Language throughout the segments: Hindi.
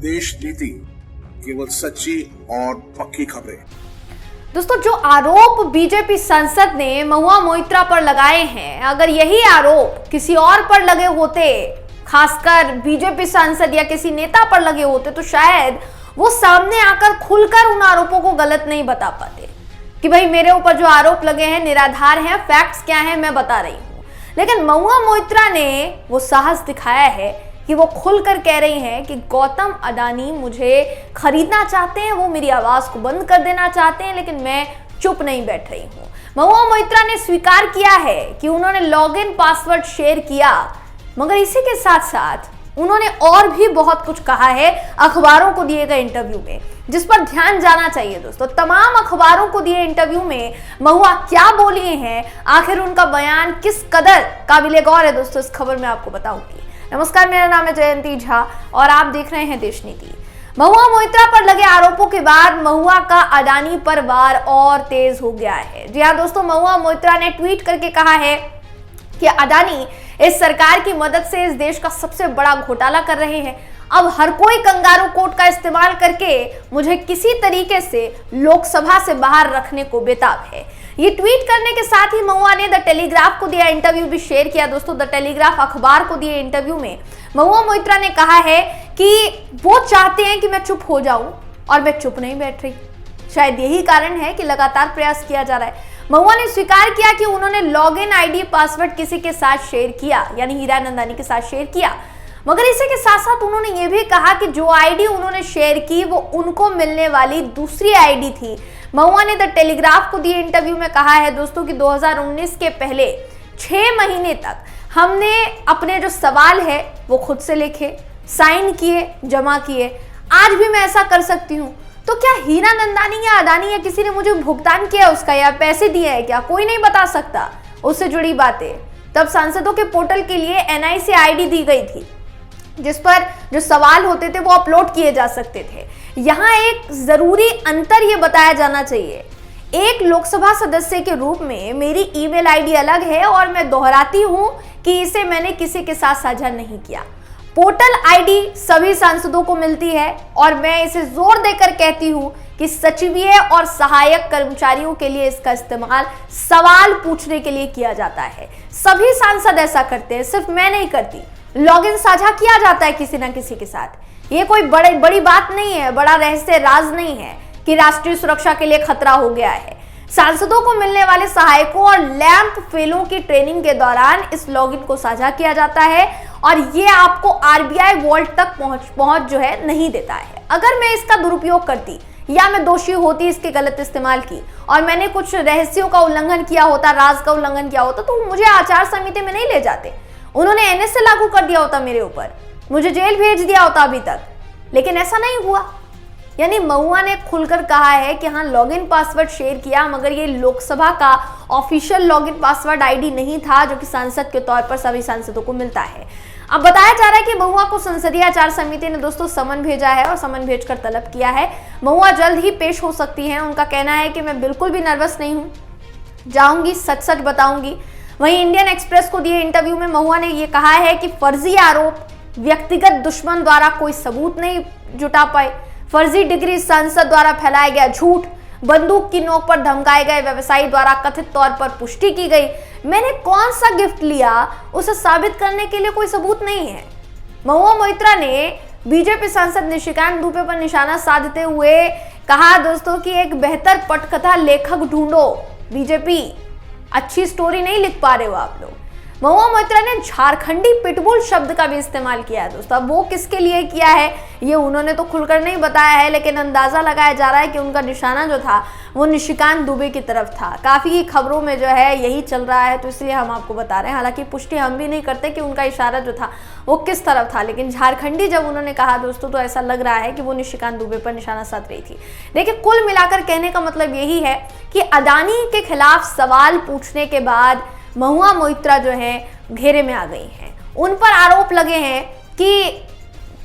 देश नीति, केवल सच्ची और पक्की खबरें। दोस्तों, जो आरोप बीजेपी सांसद ने महुआ मोइत्रा पर लगाए हैं, अगर यही आरोप किसी और पर लगे होते, खासकर बीजेपी सांसद या किसी नेता पर लगे होते, तो शायद वो सामने आकर खुलकर उन आरोपों को गलत नहीं बता पाते कि भाई मेरे ऊपर जो आरोप लगे हैं निराधार हैं, फैक्ट्स क्या हैं मैं बता रही हूं। लेकिन महुआ मोइत्रा ने वो साहस दिखाया है कि वो खुलकर कह रही हैं कि गौतम अडानी मुझे खरीदना चाहते हैं, वो मेरी आवाज को बंद कर देना चाहते हैं, लेकिन मैं चुप नहीं बैठ रही हूं। महुआ मोइत्रा ने स्वीकार किया है कि उन्होंने लॉगिन पासवर्ड शेयर किया, मगर इसी के साथ साथ उन्होंने और भी बहुत कुछ कहा है अखबारों को दिए गए इंटरव्यू में, जिस पर ध्यान जाना चाहिए। दोस्तों, तमाम अखबारों को दिए इंटरव्यू में महुआ क्या बोली हैं, आखिर उनका बयान किस कदर काबिले गौर है, दोस्तों इस खबर में आपको बताऊंगी। नमस्कार, मेरा नाम है जयंती झा और आप देख रहे हैं देश नीति। महुआ मोइत्रा पर लगे आरोपों के बाद महुआ का अडानी पर वार और तेज हो गया है। जी हाँ दोस्तों, महुआ मोइत्रा ने ट्वीट करके कहा है कि अडानी इस सरकार की मदद से इस देश का सबसे बड़ा घोटाला कर रहे हैं। अब हर कोई कंगारू कोर्ट का इस्तेमाल करके मुझे किसी तरीके से लोकसभा से बाहर रखने को बेताब है। ये ट्वीट करने के साथ ही महुआ ने द टेलीग्राफ को दिया इंटरव्यू भी शेयर किया। दोस्तों, द टेलीग्राफ अखबार को दिए इंटरव्यू में महुआ मोइत्रा ने कहा है कि वो चाहते हैं कि मैं चुप हो जाऊं और मैं चुप नहीं बैठ रही। शायद यही कारण है कि लगातार प्रयास किया जा रहा है। महुआ ने स्वीकार किया कि उन्होंने लॉगिन आईडी पासवर्ड किसी के साथ शेयर किया, यानी हीरानंदानी के साथ शेयर किया, मगर इसी के साथ साथ उन्होंने ये भी कहा कि जो आईडी उन्होंने शेयर की वो उनको मिलने वाली दूसरी आईडी थी। महुआ ने द टेलीग्राफ को दिए इंटरव्यू में कहा है दोस्तों कि 2019 के पहले 6 महीने तक हमने अपने जो सवाल है वो खुद से लिखे, साइन किए, जमा किए। आज भी मैं ऐसा कर सकती हूँ। तो क्या हीरानंदानी या अडानी या किसी ने मुझे भुगतान किया उसका या पैसे दिए हैं क्या? कोई नहीं बता सकता उससे जुड़ी बातें। तब सांसदों के पोर्टल के लिए एनआईसी आईडी दी गई थी, जिस पर जो सवाल होते थे वो अपलोड किए जा सकते थे। यहाँ एक जरूरी अंतर ये बताया जाना चाहिए, एक लोकसभा सदस्य के रूप में मेरी ईमेल आईडी अलग है और मैं दोहराती हूँ कि इसे मैंने किसी के साथ साझा नहीं किया। पोर्टल आईडी सभी सांसदों को मिलती है और मैं इसे जोर देकर कहती हूं कि सचिवीय और सहायक कर्मचारियों के लिए इसका इस्तेमाल सवाल पूछने के लिए किया जाता है। सभी सांसद ऐसा करते हैं, सिर्फ मैं नहीं करती। लॉगिन साझा किया जाता है किसी ना किसी के साथ। ये कोई बड़ी बात नहीं है, बड़ा रहस्य राज नहीं है कि राष्ट्रीय सुरक्षा के लिए खतरा हो गया है। सांसदों को मिलने वाले सहायकों और लैंप फेलों की ट्रेनिंग के दौरान इस लॉगिन को साझा किया जाता है और ये आपको आरबीआई वॉल्ट तक पहुंच जो है नहीं देता है। अगर मैं इसका दुरुपयोग करती या मैं दोषी होती इसके गलत इस्तेमाल की और मैंने कुछ रहस्यों का उल्लंघन किया होता, राज का उल्लंघन किया होता, तो मुझे आचार संहिता में नहीं ले जाते। उन्होंने एनएसए लागू कर दिया होता मेरे ऊपर, मुझे जेल भेज दिया होता अभी तक, लेकिन ऐसा नहीं हुआ। यानी महुआ ने खुलकर कहा है कि हाँ, लॉगिन पासवर्ड शेयर किया, मगर ये लोकसभा का ऑफिशियल लॉगिन पासवर्ड आईडी नहीं था जो कि सांसद के तौर पर सभी सांसदों को मिलता है। अब बताया जा रहा है कि महुआ को संसदीय आचार समिति ने दोस्तों समन भेजा है और समन भेजकर तलब किया है। महुआ जल्द ही पेश हो सकती हैं। उनका कहना है कि मैं बिल्कुल भी नर्वस नहीं हूँ, जाऊंगी, सच सच बताऊंगी। वहीं इंडियन एक्सप्रेस को दिए इंटरव्यू में महुआ ने यह कहा है कि फर्जी आरोप, व्यक्तिगत दुश्मन द्वारा कोई सबूत नहीं जुटा पाए, फर्जी डिग्री सांसद द्वारा फैलाया गया झूठ, बंदूक की नोक पर धमकाए गए व्यवसायी द्वारा कथित तौर पर पुष्टि की गई, मैंने कौन सा गिफ्ट लिया उसे साबित करने के लिए कोई सबूत नहीं है। महुआ मोइत्रा ने बीजेपी सांसद निशिकांत दुबे पर निशाना साधते हुए कहा दोस्तों कि एक बेहतर पटकथा लेखक ढूंढो, बीजेपी अच्छी स्टोरी नहीं लिख पा रहे हो आप लोग। महुआ मोइत्रा ने झारखंडी पिटबुल शब्द का भी इस्तेमाल किया है दोस्तों। अब वो किसके लिए किया है ये उन्होंने तो खुलकर नहीं बताया है, लेकिन अंदाजा लगाया जा रहा है कि उनका निशाना जो था वो निशिकांत दुबे की तरफ था। काफी खबरों में जो है यही चल रहा है, तो इसलिए हम आपको बता रहे हैं। हालांकि पुष्टि हम भी नहीं करते कि उनका इशारा जो था वो किस तरफ था, लेकिन झारखंडी जब उन्होंने कहा दोस्तों तो ऐसा लग रहा है कि वो निशिकांत दुबे पर निशाना साध रही थी। देखिए, कुल मिलाकर कहने का मतलब यही है कि अडानी के खिलाफ सवाल पूछने के बाद महुआ मोइत्रा जो है घेरे में आ गई हैं। उन पर आरोप लगे हैं कि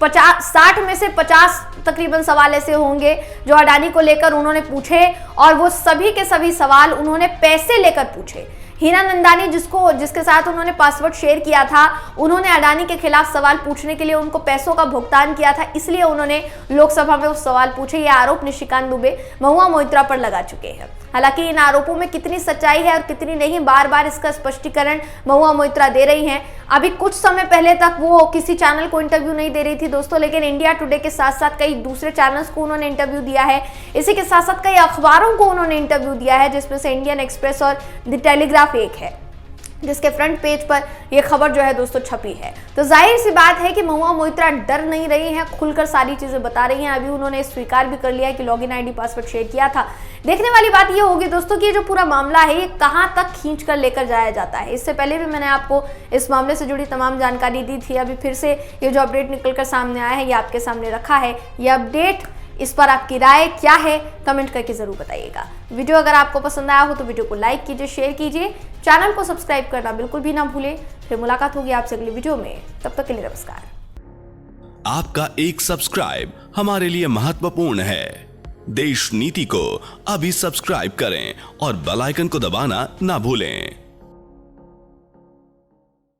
60 में से 50 तकरीबन सवाल ऐसे होंगे जो अडानी को लेकर उन्होंने पूछे और वो सभी के सभी सवाल उन्होंने पैसे लेकर पूछे। हीना नंदानी जिसके साथ उन्होंने पासवर्ड शेयर किया था, उन्होंने अडानी के खिलाफ सवाल पूछने के लिए उनको पैसों का भुगतान किया था, इसलिए उन्होंने लोकसभा में उस सवाल पूछे। ये आरोप निशिकांत दुबे महुआ मोइत्रा पर लगा चुके हैं। हालांकि इन आरोपों में कितनी सच्चाई है और कितनी नहीं, बार बार इसका स्पष्टीकरण महुआ मोइत्रा दे रही हैं। अभी कुछ समय पहले तक वो किसी चैनल को इंटरव्यू नहीं दे रही थी दोस्तों, लेकिन इंडिया टुडे के साथ साथ कई दूसरे चैनल्स को उन्होंने इंटरव्यू दिया है। इसी के साथ साथ कई अखबारों को उन्होंने इंटरव्यू दिया है, जिसमें से इंडियन एक्सप्रेस और द टेलीग्राफ एक है, जिसके फ्रंट पेज पर यह खबर जो है दोस्तों छपी है। तो जाहिर सी बात है कि महुआ मोइत्रा डर नहीं रही हैं, खुलकर सारी चीजें बता रही हैं। अभी उन्होंने स्वीकार भी कर लिया है कि लॉगिन आईडी पासवर्ड शेयर किया था। देखने वाली बात यह होगी दोस्तों कि ये जो पूरा मामला है ये कहां तक खींच कर लेकर जाया जाता है। इससे पहले भी मैंने आपको इस मामले से जुड़ी तमाम जानकारी दी थी। अभी फिर से ये जो अपडेट निकलकर सामने आया है ये आपके सामने रखा है। ये अपडेट, इस पर आपकी राय क्या है, कमेंट करके जरूर बताइएगा। वीडियो अगर आपको पसंद आया हो तो वीडियो को लाइक कीजिए, शेयर कीजिए, चैनल को सब्सक्राइब करना बिल्कुल भी ना भूलें। फिर मुलाकात होगी आपसे अगली वीडियो में, तब तक के लिए नमस्कार। आपका एक सब्सक्राइब हमारे लिए महत्वपूर्ण है। देश नीति को अभी सब्सक्राइब करें और बेल आइकन को दबाना ना भूलें।